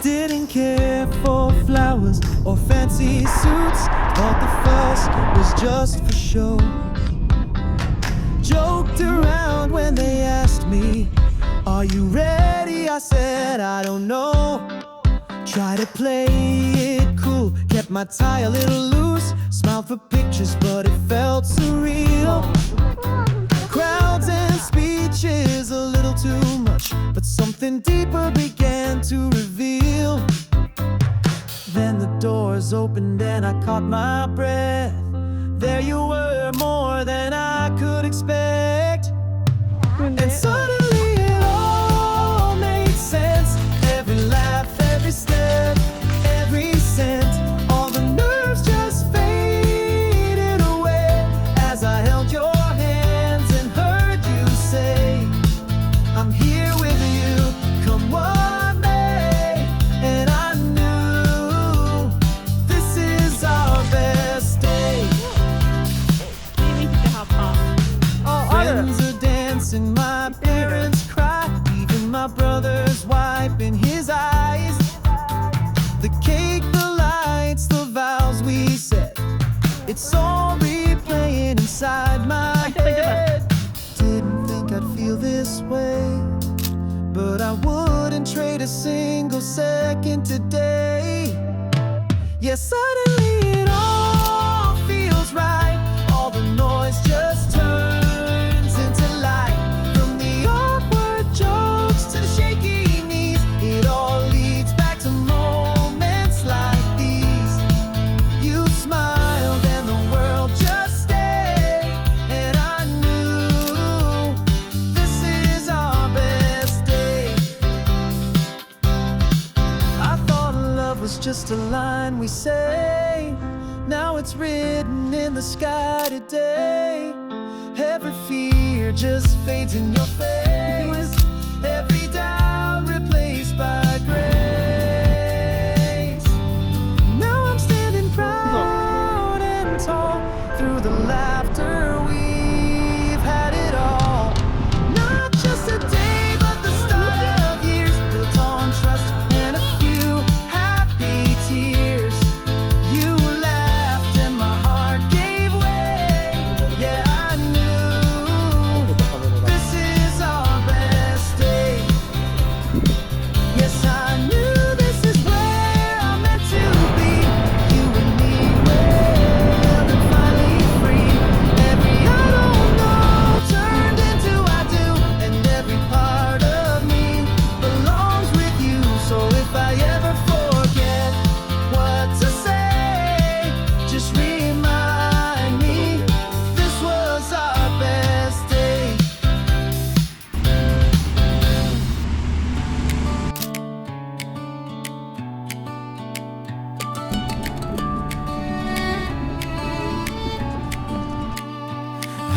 didn't care for flowers or fancy suits. Thought the fuss was just for show. Joked around when they asked me, "Are you ready?" I said, "I don't know." Tried to play it cool, kept my tie a little loose. Smiled for pictures, but it felt surreal. Crowds and speeches a little too much, but something deeper began to reveal. Then the doors opened and I caught my breath. There you were, more than I could expect. And suddenly it all made sense. Every laugh, every step, every scent. All the nerves just faded away as I held your hands and heard you say, "I'm here with you, come what may." And I knew this is our best day. Friends are dancing, my parents cry, even my brother's wiping his eyes. The cake, the lights, the vows we said, it's all replaying inside my head. Didn't think I'd feel this way, but I wouldn't trade a single second today. Yeah, suddenly it all feels right. All the noise just turns into light. From the awkward jokes to the shaky knees, it all leads back to moments like these. You smiled and the world just stayed, and I knew this is our best day. I thought love was just a line we say. Now it's written in the sky today. Every fear just fades in your face. Every doubt replaced by grace. Now I'm standing proud and tall. Through the laughter we've had it all. Not just a day, but the start of years built on trust and a few happy tears. You laughed and my heart gave way. Yeah, I knew this is our best day. Yes, I knew this is where I'm meant to be. You and me, well and finally free. Every I don't know turned into I do, and every part of me belongs with you. So if I ever forget what to say, just remind me this was our best day.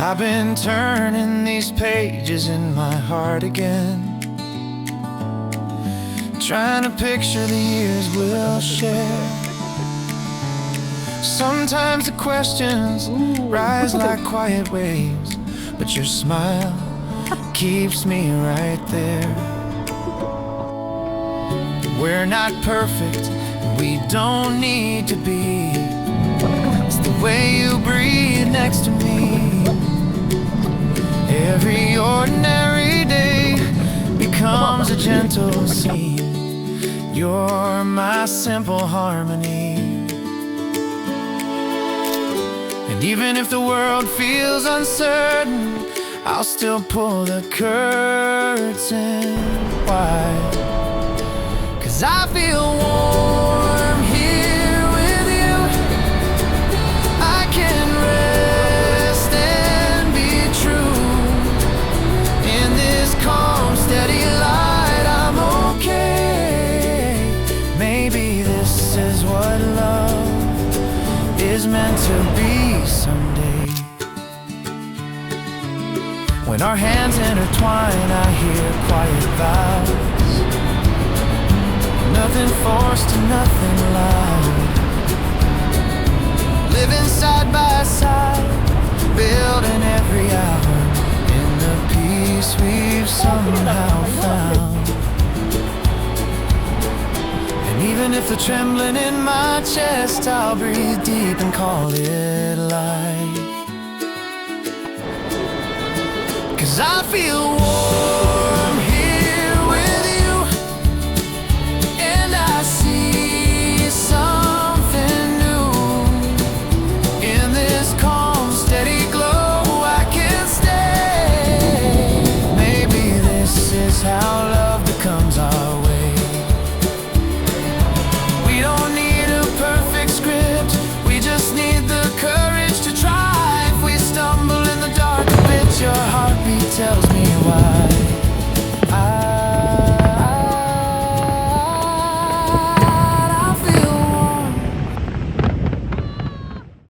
I've been turning these pages in my heart again, trying to picture the years we'll share. Sometimes the questions rise like quiet waves, but your smile keeps me right there. We're not perfect, we don't need to be. It's the way you breathe next to me. Every ordinary day becomes a gentle scene. You're my simple harmony. And even if the world feels uncertain, I'll still pull the curtain wide. 'Cause I feel warm here with you. I can rest and be true. In this calm, steady light, I'm okay. Maybe this is what love is meant to be someday. When our hands intertwine, I hear quiet vows. Nothing forced and nothing loud. Living side by side, building every hour in the peace we've somehow found. trembling in my chest, I'll breathe deep and call it life. 'Cause I feel warm